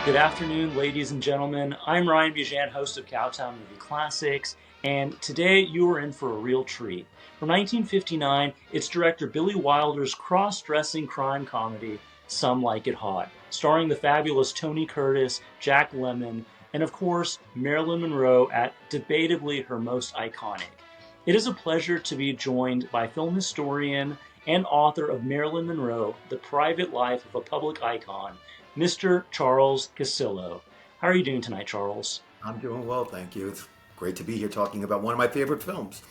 Good afternoon, ladies and gentlemen. I'm Ryan Bujan, host of Cowtown Movie Classics, and today you are in for a real treat. From 1959, it's director Billy Wilder's cross-dressing crime comedy, Some Like It Hot, starring the fabulous Tony Curtis, Jack Lemmon, and of course, Marilyn Monroe at debatably her most iconic. It is a pleasure to be joined by film historian and author of Marilyn Monroe, The Private Life of a Public Icon, Mr. Charles Casillo. How are you doing tonight, Charles? I'm doing well, thank you. It's great to be here talking about one of my favorite films.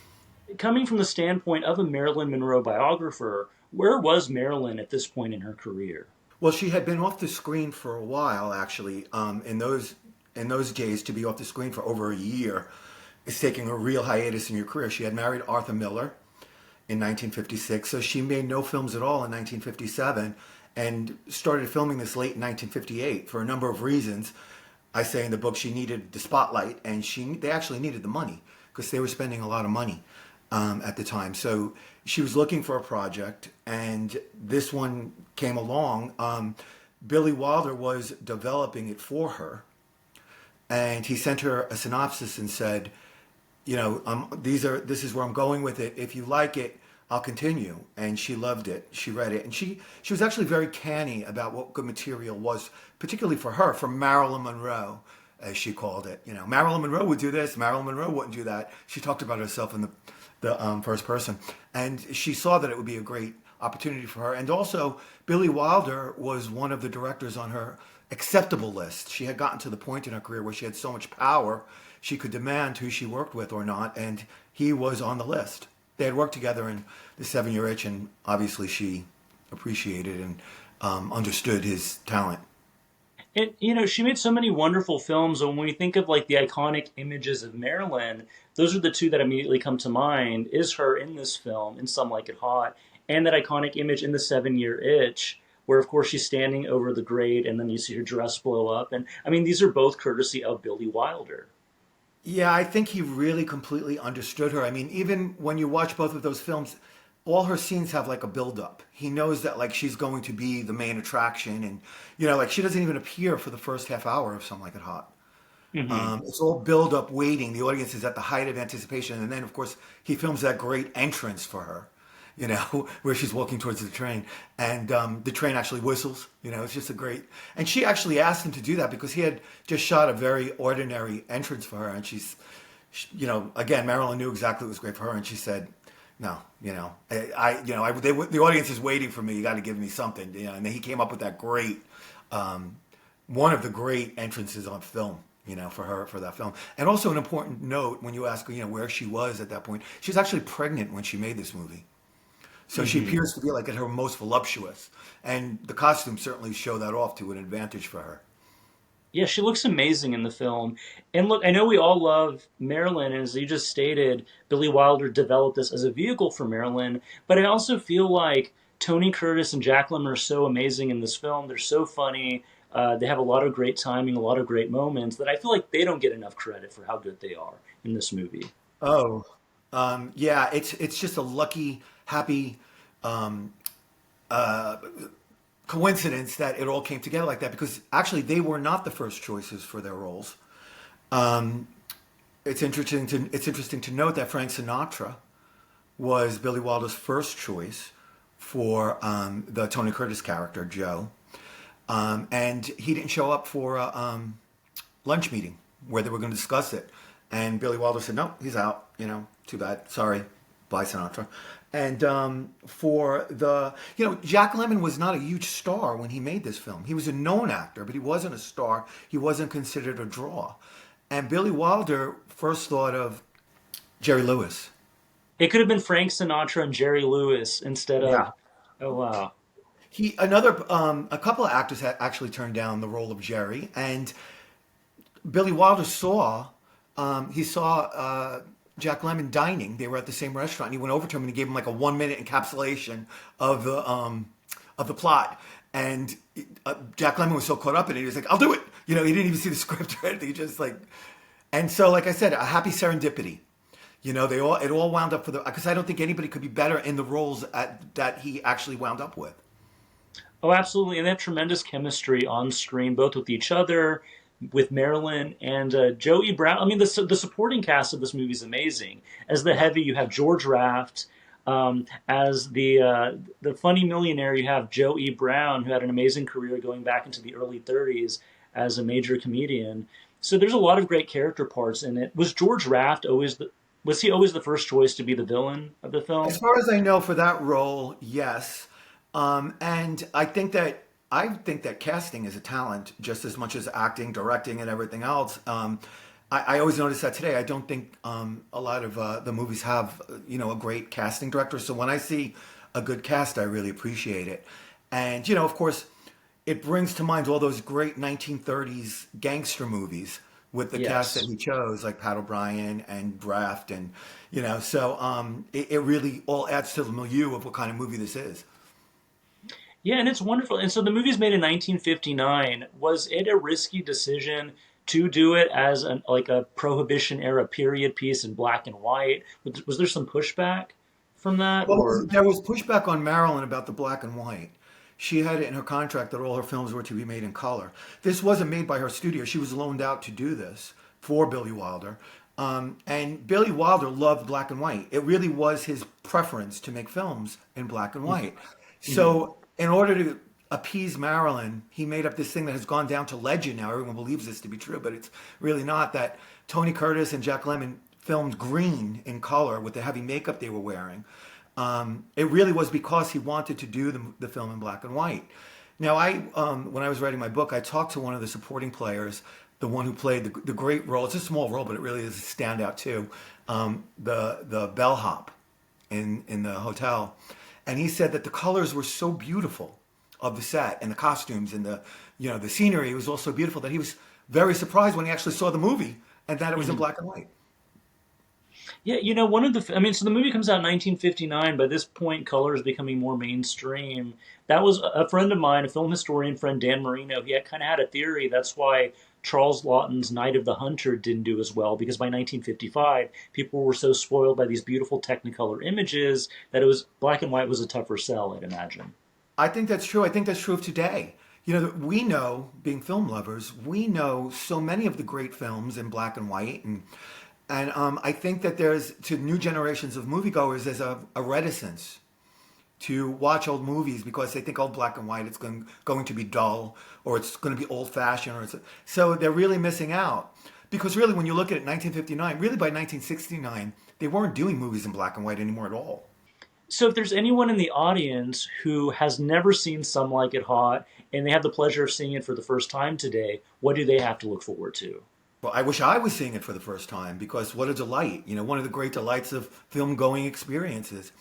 Coming from the standpoint of a Marilyn Monroe biographer, where was Marilyn at this point in her career? Well, she had been off the screen for a while, actually. In those days, to be off the screen for over a year is taking a real hiatus in your career. She had married Arthur Miller in 1956, so she made no films at all in 1957 and started filming this late in 1958 for a number of reasons. I say in the book she needed the spotlight, and they actually needed the money because they were spending a lot of money at the time. So she was looking for a project, and this one came along. Billy Wilder was developing it for her, and he sent her a synopsis and said, this is where I'm going with it. If you like it, I'll continue. And she loved it. She read it, and she was actually very canny about what good material was, particularly for her, for Marilyn Monroe, as she called it. Marilyn Monroe would do this. Marilyn Monroe wouldn't do that. She talked about herself in the first person, and she saw that it would be a great opportunity for her. And also, Billy Wilder was one of the directors on her acceptable list. She had gotten to the point in her career where she had so much power she could demand who she worked with or not, and he was on the list. They had worked together in The 7-Year Itch, and obviously she appreciated and understood his talent. She made so many wonderful films, and when we think of like the iconic images of Marilyn, those are the two that immediately come to mind, is her in this film, in Some Like It Hot, and that iconic image in The 7-Year Itch, where of course she's standing over the grate and then you see her dress blow up. And I mean, these are both courtesy of Billy Wilder. Yeah, I think he really completely understood her. I mean, even when you watch both of those films, all her scenes have like a build up. He knows that like she's going to be the main attraction, and like she doesn't even appear for the first half hour of Something Like It Hot. Hmm. It's all build up waiting. The audience is at the height of anticipation, and then of course he films that great entrance for her, where she's walking towards the train, and the train actually whistles. It's just a great. And she actually asked him to do that because he had just shot a very ordinary entrance for her, and again, Marilyn knew exactly what was great for her, and she said, "No, the audience is waiting for me. You got to give me something." And then he came up with that great, one of the great entrances on film. For her, for that film. And also an important note when you ask, where she was at that point. She was actually pregnant when she made this movie. So she Hmm. appears to be like at her most voluptuous. And the costumes certainly show that off to an advantage for her. Yeah, she looks amazing in the film. And look, I know we all love Marilyn, and as you just stated, Billy Wilder developed this as a vehicle for Marilyn. But I also feel like Tony Curtis and Jack Lemmon are so amazing in this film. They're so funny. They have a lot of great timing, a lot of great moments that I feel like they don't get enough credit for how good they are in this movie. Oh, yeah, it's just a lucky, happy um, uh, coincidence that it all came together like that because actually they were not the first choices for their roles. Um, it's interesting to note that Frank Sinatra was Billy Wilder's first choice for the Tony Curtis character Joe, and he didn't show up for a lunch meeting where they were going to discuss it. And Billy Wilder said, "No, he's out. Too bad. Sorry, bye, Sinatra." And Jack Lemmon was not a huge star when he made this film. He was a known actor, but he wasn't a star. He wasn't considered a draw. And Billy Wilder first thought of Jerry Lewis. It could have been Frank Sinatra and Jerry Lewis instead of, Yeah. oh wow. A couple of actors had actually turned down the role of Jerry, and Billy Wilder he saw Jack Lemmon dining. They were at the same restaurant. And he went over to him and he gave him like a 1 minute encapsulation of the plot. And Jack Lemmon was so caught up in it, he was like, "I'll do it." He didn't even see the script or anything. He just like, and so like I said, a happy serendipity. It all wound up for the because I don't think anybody could be better in the roles that he actually wound up with. Oh, absolutely. And they have tremendous chemistry on screen, both with each other, with Marilyn and Joey Brown. I mean, the supporting cast of this movie is amazing. As the Yeah. heavy, you have George Raft. As the funny millionaire, you have Joey Brown, who had an amazing career going back into the early 30s as a major comedian. So there's a lot of great character parts in it. Was he always the first choice to be the villain of the As film? far as I know, for that role, yes. And I think that casting is a talent just as much as acting, directing, and everything else. I always notice that today. I don't think a lot of the movies have a great casting director. So when I see a good cast, I really appreciate it. And of course, it brings to mind all those great 1930s gangster movies with the cast that Yes. he chose, like Pat O'Brien and Draft, and so it really all adds to the milieu of what kind of movie this is. Yeah, and it's wonderful. And so the movie's made in 1959. Was it a risky decision to do it as like a Prohibition era period piece in black and white? Was there some pushback from that, Well, or? there was pushback on Marilyn about the black and white. She had it in her contract that all her films were to be made in color. This wasn't made by her studio. She was loaned out to do this for Billy Wilder. And Billy Wilder loved black and white. It really was his preference to make films in black and white. Mhm. So, in order to appease Marilyn, he made up this thing that has gone down to legend now. Everyone believes this to be true, but it's really not. That Tony Curtis and Jack Lemmon filmed green in color with the heavy makeup they were wearing. It really was because he wanted to do the film in black and white. Now, when I was writing my book, I talked to one of the supporting players, the one who played the great role. It's a small role, but it really is a standout too. The bellhop in the hotel, and he said that the colors were so beautiful of the set and the costumes and the scenery was all so beautiful that he was very surprised when he actually saw the movie and that it was in Mhm. black and white. Yeah, I mean, so the movie comes out in 1959. By this point, color is becoming more mainstream. That was a friend of mine, a film historian friend, Dan Marino. He had kind of had a theory. That's why Charles Laughton's Night of the Hunter didn't do as well, because by 1955, people were so spoiled by these beautiful Technicolor images that it was black and white was a tougher sell, I'd imagine. I think that's true. I think that's true of today. We know, being film lovers, we know so many of the great films in black and white, and I think that there's to new generations of moviegoers, there's a reticence to watch old movies because they think, oh, black and white, it's going to be dull or it's going to be old fashioned, so they're really missing out. Because really, when you look at it, 1959, really by 1969, they weren't doing movies in black and white anymore at all. So if there's anyone in the audience who has never seen Some Like It Hot and they have the pleasure of seeing it for the first time today, what do they have to look forward to? Well, I wish I was seeing it for the first time because what a delight. One of the great delights of film going experiences.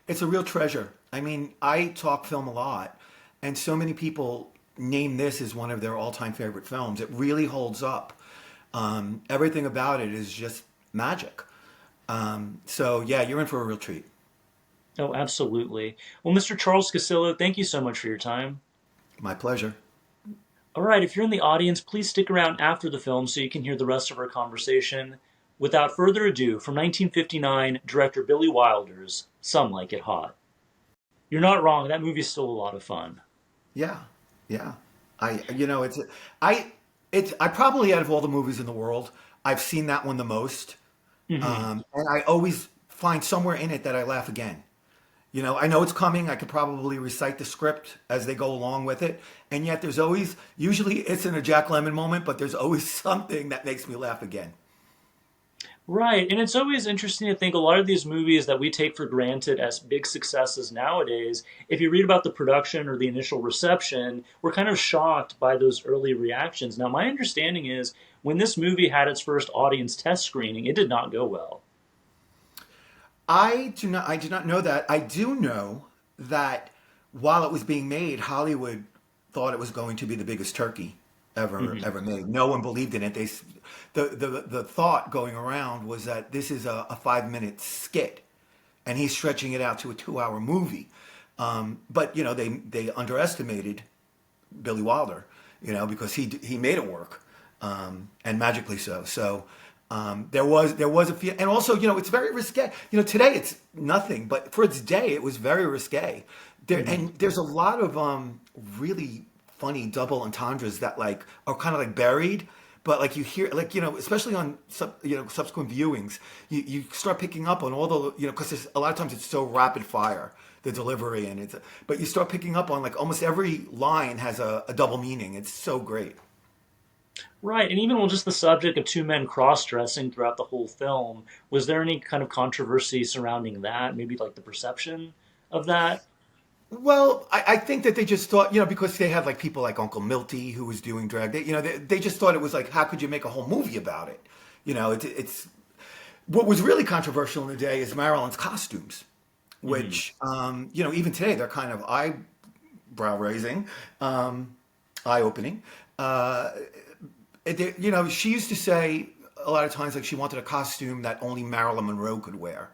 It's a real treasure. I mean, I talk film a lot, and so many people name this as one of their all time favorite films. It really holds up. Everything about it is just magic. So, yeah, you're in for a real treat. Oh, absolutely. Well, Mr. Charles Casillo, thank you so much for your time. My pleasure. All right, if you're in the audience, please stick around after the film so you can hear the rest of our conversation. Without further ado, from 1959, director Billy Wilder's Some Like It Hot. You're not wrong, that movie's still a lot of fun. Yeah, yeah. I, you know, I, I probably out of all the movies in the world, I've seen that one the most. Hmm. And I always find somewhere in it that I laugh again. I know it's coming. I could probably recite the script as they go along with it. And yet there's always, usually it's in a Jack Lemmon moment, but there's always something that makes me laugh again. Right, and it's always interesting to think a lot of these movies that we take for granted as big successes nowadays, if you read about the production or the initial reception, we're kind of shocked by those early reactions. Now, my understanding is when this movie had its first audience test screening, it did not go well. I do not know that. I do know that while it was being made, Hollywood thought it was going to be the biggest turkey Hmm. ever made. No one believed in it. The thought going around was that this is a 5 minute skit, and he's stretching it out to a 2 hour movie. But they underestimated Billy Wilder, because he made it work, and magically so. So there was a few, and also it's very risque. Today it's nothing, but for its day it was very risque And there's a lot of really funny double entendres that like are kind of like buried, but like you hear like especially on subsequent viewings, you start picking up on all the because a lot of times it's so rapid fire the delivery and but you start picking up on like almost every line has a double meaning. It's so great. Right, and even with just the subject of two men cross-dressing throughout the whole film, was there any kind of controversy surrounding that? Maybe like the perception of that? Well, I think that they just thought, because they had like people like Uncle Milty who was doing drag. They just thought it was like, how could you make a whole movie about it? It's what was really controversial in the day is Marilyn's costumes, Hmm. which, even today they're kind of eyebrow raising, eye opening. Uh, she used to say a lot of times like she wanted a costume that only Marilyn Monroe could wear.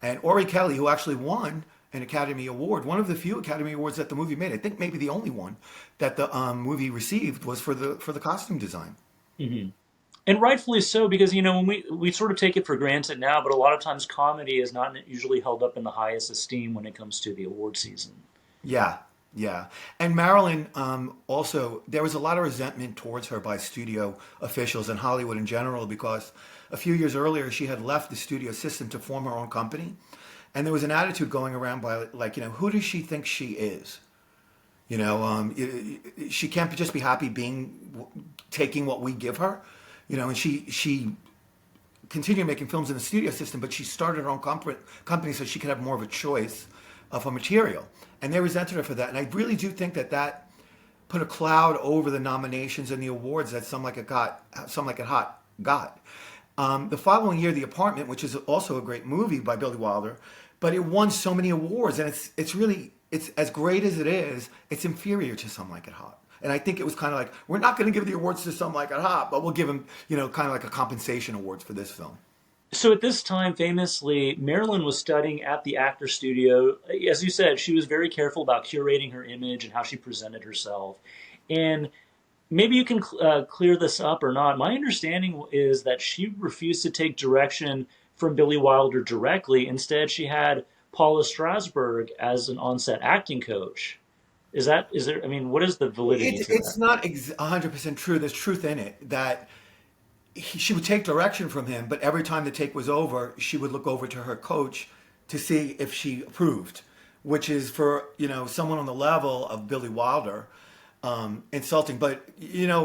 And Ori Kelly, who actually won an Academy Award, one of the few Academy Awards that the movie made, I think maybe the only one that the movie received was for the costume design. Hmm. And rightfully so, because when we sort of take it for granted now, but a lot of times comedy is not usually held up in the highest esteem when it comes to the award season. Yeah, yeah. And Marilyn, also, there was a lot of resentment towards her by studio officials and Hollywood in general because a few years earlier she had left the studio system to form her own company. And there was an attitude going around by like, who does she think she is? She can't just be happy being taking what we give her. And she continued making films in the studio system, but she started her own company so she could have more of a choice of her material. And they resented her for that. And I really do think that put a cloud over the nominations and the awards that Some Like It Hot got. The following year, The Apartment, which is also a great movie by Billy Wilder, but it won so many awards, and it's as great as it is, it's inferior to Some Like It Hot. And I think it was kind of like, we're not going to give the awards to Some Like It Hot, but we'll give them, kind of like a compensation awards for this film. So at this time, famously, Marilyn was studying at the actor studio. As you said, she was very careful about curating her image and how she presented herself. And maybe you can clear this up or not. My understanding is that she refused to take direction from Billy Wilder directly. Instead, she had Paula Strasberg as an on-set acting coach. Is there? I mean, what is the validity to It's that? not 100% true. There's truth in it that she would take direction from him, but every time the take was over, she would look over to her coach to see if she approved, which is for someone on the level of Billy Wilder, insulting. But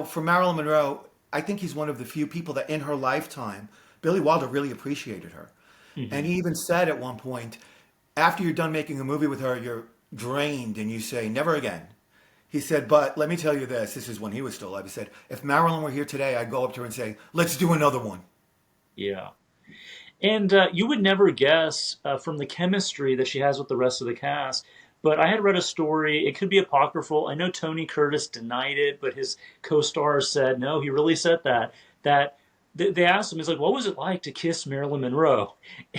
for Marilyn Monroe, I think he's one of the few people that in her lifetime, Billy Wilder really appreciated her, and Hmm. he even said at one point, after you're done making a movie with her, you're drained, and you say never again. He said, but let me tell you this. This is when he was still alive. He said, if Marilyn were here today, I'd go up to her and say, let's do another one. Yeah. And you would never guess from the chemistry that she has with the rest of the cast. But I had read a story, it could be apocryphal. I know Tony Curtis denied it, but his co stars said, no, he really said that. That they asked him, he's like, what was it like to kiss Marilyn Monroe?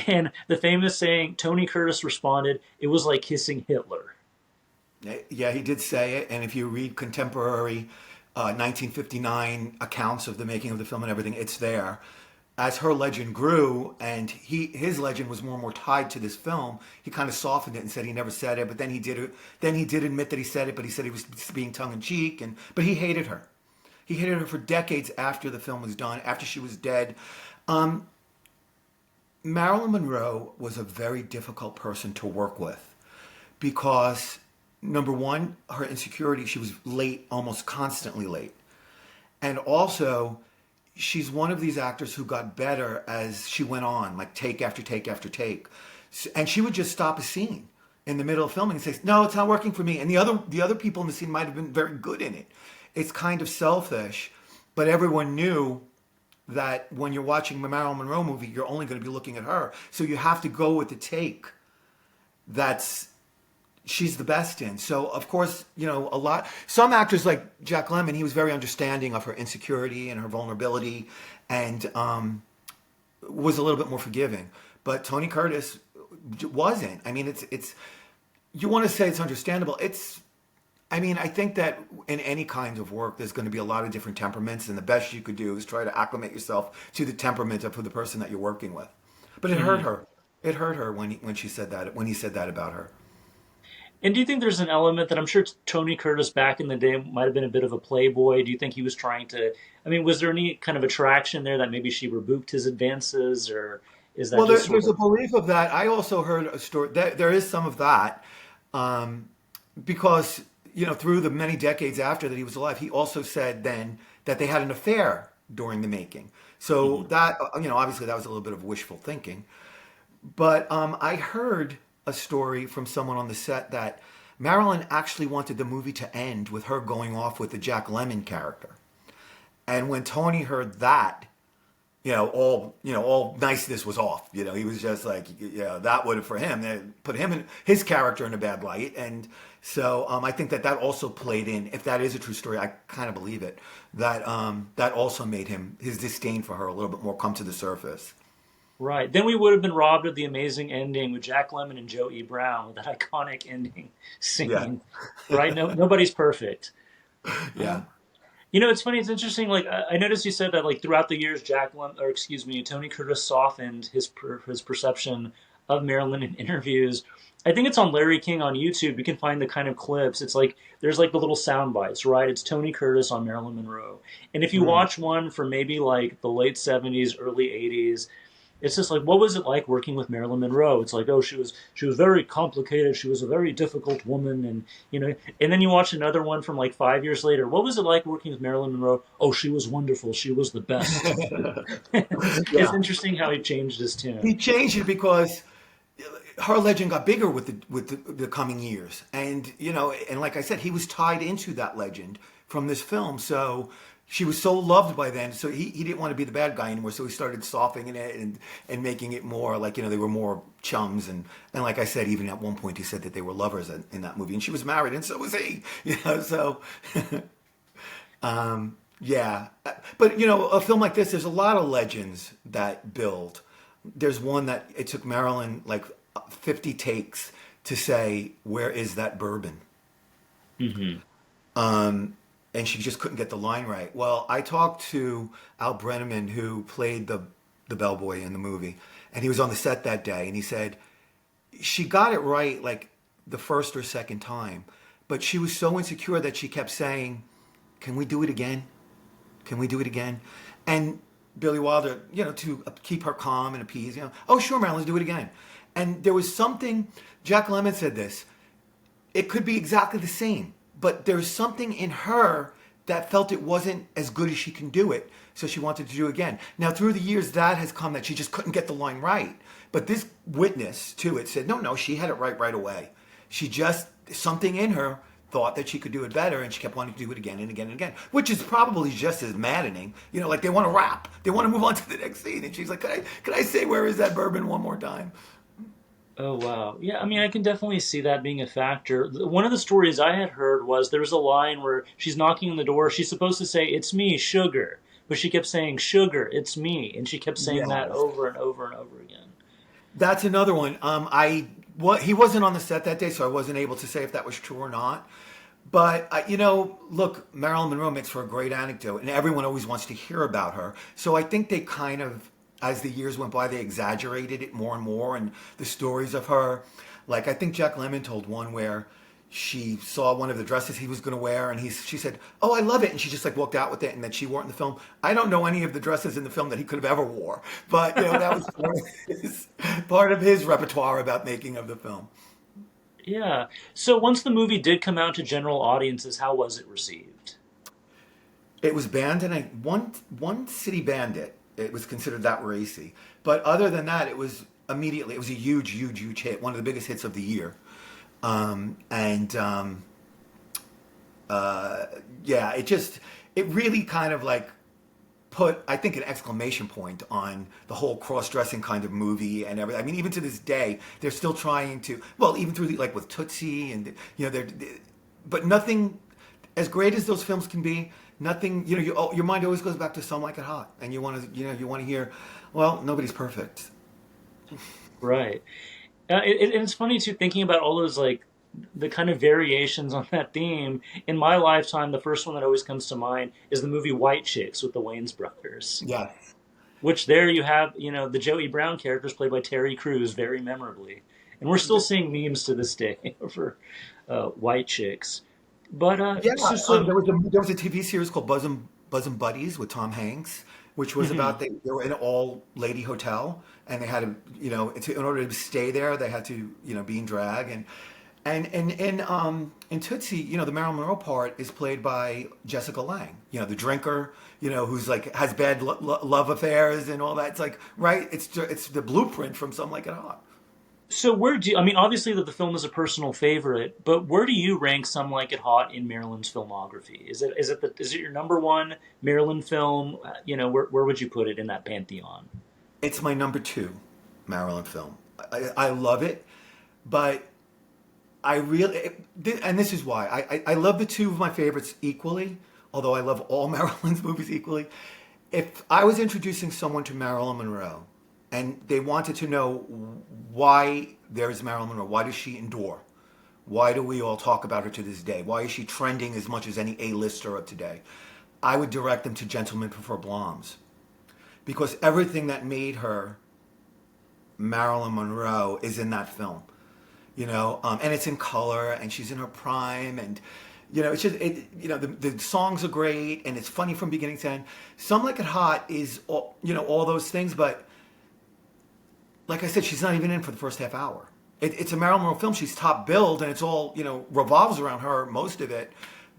And the famous saying, Tony Curtis responded, it was like kissing Hitler. Yeah, he did say it. And if you read contemporary 1959 accounts of the making of the film and everything, it's there. As her legend grew and his legend was more and more tied to this film, he kind of softened it and said he never said it, but then he did it. Then he did admit that he said it, but he said he was being tongue in cheek. But he hated her. He hated her for decades after the film was done, after she was dead. Um, Marilyn Monroe was a very difficult person to work with because number one, her insecurity, she was late, almost constantly late. And also, she's one of these actors who got better as she went on, like take after take after take. And she would just stop a scene in the middle of filming and say, "No, it's not working for me." And the other people in the scene might have been very good in it. It's kind of selfish, but everyone knew that when you're watching a Marilyn Monroe movie, you're only going to be looking at her. So you have to go with the take that's she's the best in. So of course, some actors like Jack Lemmon, he was very understanding of her insecurity and her vulnerability, and was a little bit more forgiving. But Tony Curtis wasn't. I mean, it's you want to say it's understandable. I think that in any kind of work, there's going to be a lot of different temperaments, and the best you could do is try to acclimate yourself to the temperament of the person that you're working with. But it hurt Mhm. her. It hurt her when she said that when he said that about her. And do you think there's an element that I'm sure Tony Curtis back in the day might have been a bit of a playboy? Do you think he was trying to? I mean, was there any kind of attraction there that maybe she rebuked his advances, or is that Well, just sort there's a of? belief of that. I also heard a story. There is some of that, um, because through the many decades after that he was alive, he also said then that they had an affair during the making. So Mhm. that obviously that was a little bit of wishful thinking. But I heard a story from someone on the set that Marilyn actually wanted the movie to end with her going off with the Jack Lemmon character. And when Tony heard that, all niceness was off. He was just like, that would have for him put him in his character in a bad light. And so I think that that also played in. If that is a true story, I kind of believe it. That also made his disdain for her a little bit more come to the surface. Right. Then we would have been robbed of the amazing ending with Jack Lemmon and Joe E. Brown with that iconic ending Yeah, scene. Right? No, nobody's perfect. yeah. It's funny. It's interesting. Like I noticed you said that like throughout the years, or excuse me, Tony Curtis softened his perception of Marilyn in interviews. I think it's on Larry King on YouTube. You can find the kind of clips. It's like there's like the little sound bites, right? It's Tony Curtis on Marilyn Monroe, and if you Mm. watch one from maybe like the late '70s, early '80s, it's just like, what was it like working with Marilyn Monroe? It's like, oh, she was very complicated. She was a very difficult woman, and and then you watch another one from like 5 years later. What was it like working with Marilyn Monroe? Oh, she was wonderful. She was the best. It's Yeah. interesting how he changed his He tune. changed it because her legend got bigger with the coming years, and and like I said, he was tied into that legend from this film. So she was so loved by then, so he didn't want to be the bad guy anymore. So he started softening it and making it more like they were more chums, and like I said, even at one point he said that they were lovers in that movie, and she was married, and so was he. So yeah, but a film like this, there's a lot of legends that build. There's one that it took Marilyn like 50 takes to say, "Where is that bourbon?" Hmm. And she just couldn't get the line right. Well, I talked to Al Brenneman, who played the bellboy in the movie, and he was on the set that day, and he said she got it right like the first or second time, but she was so insecure that she kept saying, "Can we do it again? Can we do it again?" And Billy Wilder, to keep her calm and appease, oh, sure, Marilyn, let's do it again. And there was something, Jack Lemmon said this, it could be exactly the same, but there's something in her that felt it wasn't as good as she can do it, so she wanted to do it again. Now, through the years, that has come that she just couldn't get the line right. But this witness to it said, no, no, she had it right away. She just, something in her thought that she could do it better, and she kept wanting to do it again and again and again, which is probably just as maddening. Like they want to rap, they want to move on to the next scene, and she's like, "Can I say where is that bourbon one more time?" Oh wow. Yeah, I mean I can definitely see that being a factor. One of the stories I had heard was there was a line where she's knocking on the door. She's supposed to say, "It's me, sugar." But she kept saying, "Sugar, it's me." And she kept saying that Yes. over and over and over again. That's another one. He wasn't on the set that day, so I wasn't able to say if that was true or not. But look, Marilyn Monroe makes for a great anecdote, and everyone always wants to hear about her. So I think they kind of, as the years went by, they exaggerated it more and more, and the stories of her. Like I think Jack Lemmon told one where she saw one of the dresses he was going to wear, and she said, "Oh, I love it," and she just like walked out with it, and then she wore it in the film. I don't know any of the dresses in the film that he could have ever wore, but that was part of his repertoire about making of the film. Yeah. So once the movie did come out to general audiences, how was it received? It was banned, and one city banned it. It was considered that racy, but other than that, it was a huge hit, one of the biggest hits of the year. And Yeah, it really kind of like put, I think, an exclamation point on the whole cross-dressing kind of movie and everything. I mean, even to this day, they're still trying to, well, even through like with Tootsie and but nothing as great as those films can be. Nothing, your mind always goes back to Some Like It Hot, and you want to hear, well, nobody's perfect. Right. And it's funny too, thinking about all those like the kind of variations on that theme. In my lifetime, the first one that always comes to mind is the movie White Chicks with the Wayans brothers. Yeah. Which there you have, the Joey Brown characters played by Terry Crews very memorably. and we're still seeing memes to this day for white chicks. But Yeah, so there was a TV series called Bosom Buddies with Tom Hanks, which was mhm. about they were in an all lady hotel and they had to in order to stay there they had to be in drag and in Tootsie the Marilyn Monroe part is played by Jessica Lange, the drinker, who's like has bad love affairs and all that. It's like right, it's the blueprint from Some Like It Hot. So where do you, I mean, obviously that the film is a personal favorite, but where do you rank Some Like It Hot in Marilyn's filmography? Is it your number one Marilyn film? Where would you put it in that pantheon? It's my number two Marilyn film. I love it, but I really, and this is why I love the two of my favorites equally, although I love all Marilyn's movies equally. If I was introducing someone to Marilyn Monroe and they wanted to know why there's Marilyn Monroe, why does she endure? Why do we all talk about her to this day? Why is she trending as much as any A-lister of today? I would direct them to Gentlemen Prefer Blondes because everything that made her Marilyn Monroe is in that film, and it's in color, and she's in her prime, and it's just the songs are great, and it's funny from beginning to end. Some Like It Hot is all those things, but like I said, she's not even in for the first half hour. It's a Marilyn Monroe film. She's top billed, and it's all revolves around her, most of it,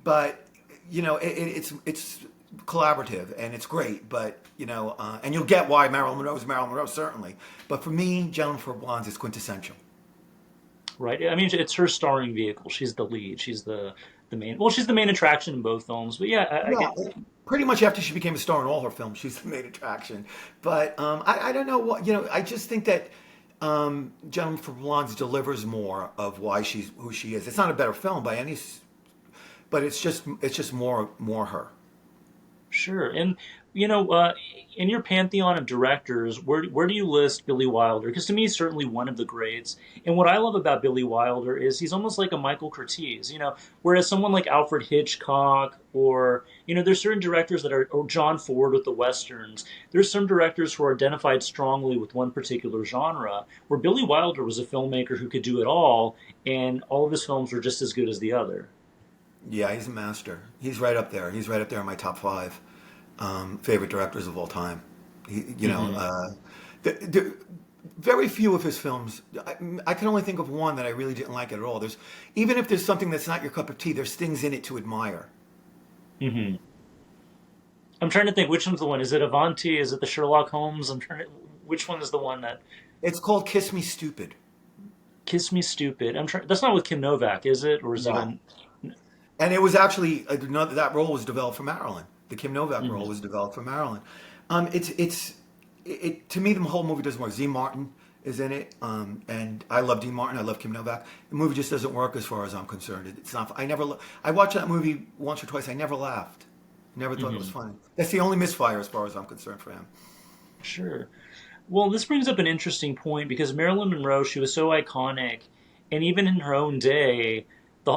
but it's collaborative and it's great, but and you'll get why Marilyn Monroe is Marilyn Monroe certainly, but for me, Gentlemen for Blondes is quintessential. Right? I mean, it's her starring vehicle. She's the lead. She's the main. Well, she's the main attraction in both films. But yeah, I Yeah, get. pretty much after she became a star in all her films, she's the main attraction. But I don't know what I just think that Gentlemen for Blondes delivers more of why she's who she is. It's not a better film by any, but it's just more her. Sure. And you know, uh, in your pantheon of directors, where do you list Billy Wilder? Because to me, he's certainly one of the greats. And what I love about Billy Wilder is he's almost like a Michael Curtiz. Whereas someone like Alfred Hitchcock, or there's certain directors that are, or John Ford with the westerns. There's some directors who are identified strongly with one particular genre. Where Billy Wilder was a filmmaker who could do it all, and all of his films were just as good as the other. Yeah, he's a master. He's right up there. He's right up there in my top five favorite directors of all time. He, you know, Hmm. the very few of his films. I can only think of one that I really didn't like at all. There's even if there's something that's not your cup of tea, there's things in it to admire. Hmm. I'm trying to think which one's the one. Is it Avanti? Is it the Sherlock Holmes? I'm trying to. Which one is the one that It's called Kiss Me Stupid. Kiss Me Stupid? I'm trying. That's not with Kim Novak, is it? Or is it No, on? and it was actually another, that role was developed for Marilyn. The Kim Novak role Mhm. was developed for Marilyn. It to me the whole movie doesn't work. Z Martin is in it, and I love Dean Martin. I love Kim Novak. The movie just doesn't work as far as I'm concerned. It's not. I watched that movie once or twice. I never laughed. Never thought it was Mhm. funny. That's the only misfire as far as I'm concerned for him. Sure. Well, this brings up an interesting point because Marilyn Monroe, she was so iconic, and even in her own day,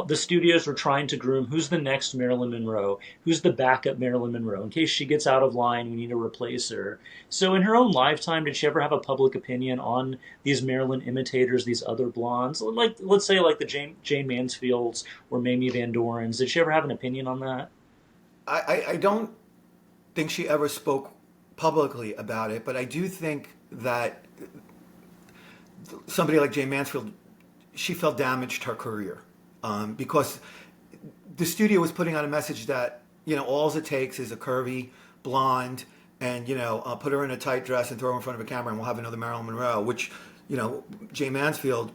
the studios were trying to groom who's the next Marilyn Monroe, who's the backup Marilyn Monroe. In case she gets out of line, we need to replace her. So, in her own lifetime, did she ever have a public opinion on these Marilyn imitators, these other blondes, like let's say like the Jane Mansfields or Mamie Van Dorens? Did she ever have an opinion on that? I don't think she ever spoke publicly about it, but I do think that somebody like Jane Mansfield, she felt damaged her career because the studio was putting out a message that all it takes is a curvy blonde, and put her in a tight dress and throw her in front of a camera, and we'll have another Marilyn Monroe. Which Jane Mansfield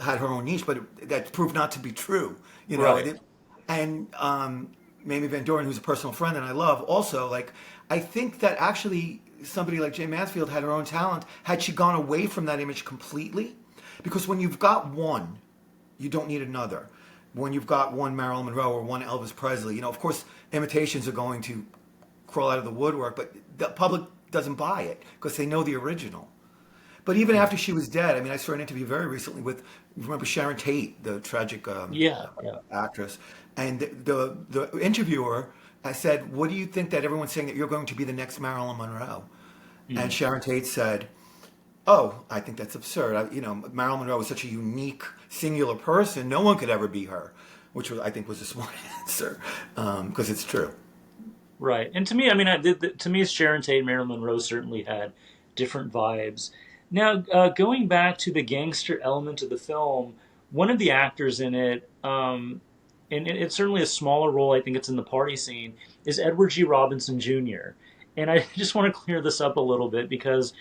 had her own niche, but that proved not to be true. You know, Right. it, and Mamie Van Doren, who's a personal friend and I love, also like I think that actually somebody like Jane Mansfield had her own talent had she gone away from that image completely, because when you've got one, you don't need another. When you've got one Marilyn Monroe or one Elvis Presley, of course, imitations are going to crawl out of the woodwork, but the public doesn't buy it because they know the original. But even after she was dead, I mean, I saw an interview very recently with, you remember Sharon Tate, the tragic Yeah. Yeah. actress, and the interviewer said, "What do you think that everyone's saying that you're going to be the next Marilyn Monroe?" And Mhm. Sharon Tate said, Oh, I think that's absurd. Marilyn Monroe was such a unique, singular person. No one could ever be her, which was, I think, was a smart answer, because it's true. Right. And to me, I mean, to me, Sharon Tate and Marilyn Monroe certainly had different vibes. Now, going back to the gangster element of the film, one of the actors in it, and it's certainly a smaller role, I think it's in the party scene, is Edward G. Robinson Jr. And I just want to clear this up a little bit because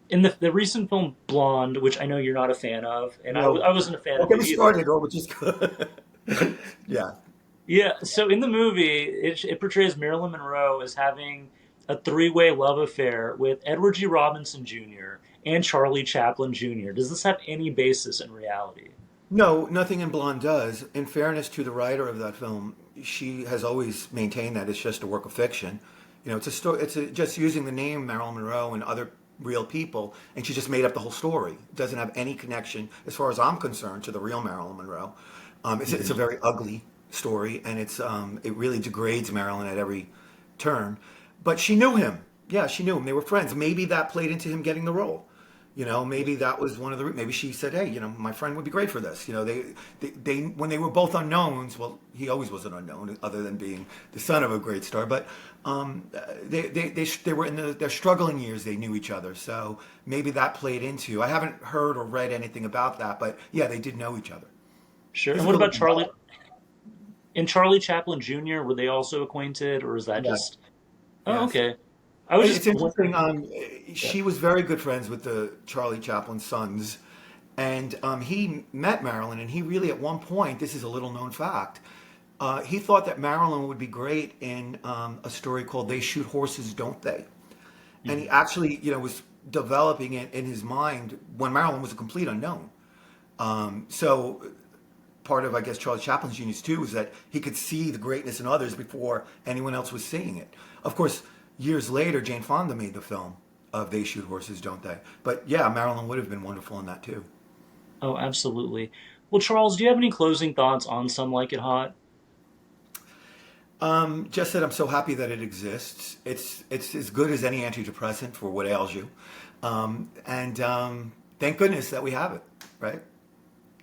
in the recent film Blonde, which I know you're not a fan of, and No, I wasn't a fan don't of get it me either. started, or which is good. Yeah. Yeah, so in the movie, it portrays Marilyn Monroe as having a three-way love affair with Edward G. Robinson Jr. and Charlie Chaplin Jr. Does this have any basis in reality? No, nothing in Blonde does. In fairness to the writer of that film, she has always maintained that it's just a work of fiction. It's a story. Just using the name Marilyn Monroe and other real people, and she just made up the whole story. It doesn't have any connection, as far as I'm concerned, to the real Marilyn Monroe. It's a very ugly story, and it really degrades Marilyn at every turn. But she knew him. Yeah, she knew him. They were friends. Maybe that played into him getting the role. Maybe that was one of the. Maybe she said, "Hey, my friend would be great for this." They when they were both unknowns. Well, he always was an unknown, other than being the son of a great star. But they were in their struggling years. They knew each other, so maybe that played into. I haven't heard or read anything about that, but yeah, they did know each other. Sure. And what Physical. about Charlie and Charlie Chaplin Jr.? Were they also acquainted, or is that Yes. just? Oh, Yes. okay. I was It's just interesting. yeah. She was very good friends with the Charlie Chaplin sons, and he met Marilyn. And he really, at one point, this is a little known fact, he thought that Marilyn would be great in a story called "They Shoot Horses, Don't They?" And he Mhm. actually, was developing it in his mind when Marilyn was a complete unknown. So part of, I guess, Charlie Chaplin's genius too is that he could see the greatness in others before anyone else was seeing it. Of course, years later, Jane Fonda made the film of "They Shoot Horses, Don't They?" But yeah, Marilyn would have been wonderful in that too. Oh, absolutely. Well, Charles, do you have any closing thoughts on Some Like It Hot? Just that I'm so happy that it exists. It's as good as any antidepressant for what ails you, and thank goodness that we have it. Right?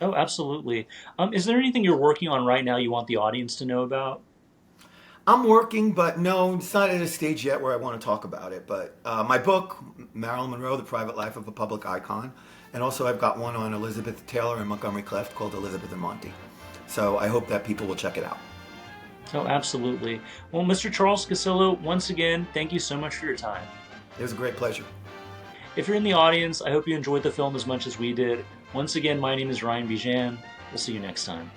Oh, absolutely. Is there anything you're working on right now you want the audience to know about? I'm working, but no, it's not at a stage yet where I want to talk about it. But my book, Marilyn Monroe: The Private Life of a Public Icon, and also I've got one on Elizabeth Taylor and Montgomery Clift called Elizabeth and Monty. So I hope that people will check it out. Oh, absolutely. Well, Mr. Charles Casillo, once again, thank you so much for your time. It was a great pleasure. If you're in the audience, I hope you enjoyed the film as much as we did. Once again, my name is Ryan Bijan. We'll see you next time.